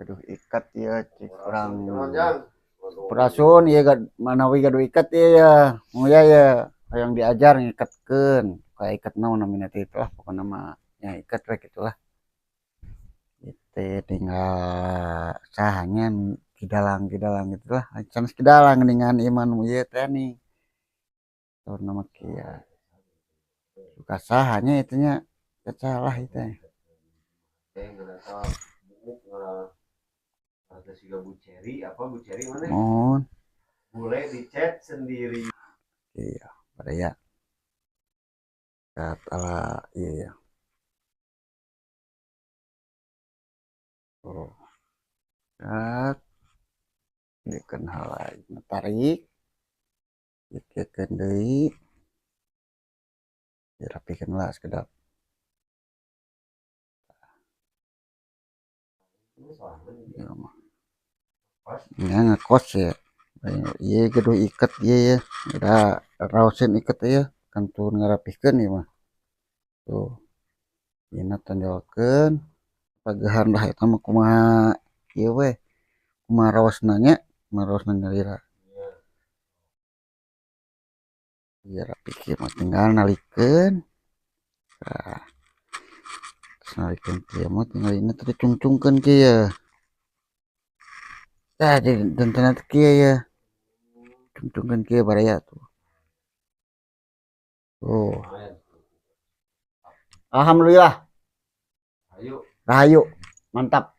Aduh ikat ya cik kurang perasun ya gak manawi gaduh ikat ya mau ya yang diajar ngikatkeun kayak ikat naon namanya itu lah pokoknya mah ya ikat rek itulah itu tinggal sahanya kidalang gitulah can kidalang dengan iman ieu teh nih tur nama kia suka sahanya itunya salah itu mohon boleh dicat sendiri iya pada ya kata iya oh cat dikeun halai tarik dikeun deui dirapikeun lah sekedap ya mah ya ngekos ya iya gitu iket iya ya udah rausin iket ya kan turun ngarapikeun ya mah tuh ini tonjolkeun pagehan lah eta mah kumaha ieu we kumaha raosna nya kumaha raosna nyalira biar rapikeun mah tinggal nalikeun nah nalikeun kieu mah tinggal ini tadi cungcungkeun kieu tah jadi dentena teh kieu ya cungcungkeun kieu baraya tuh tuh alhamdulillah rahayu mantap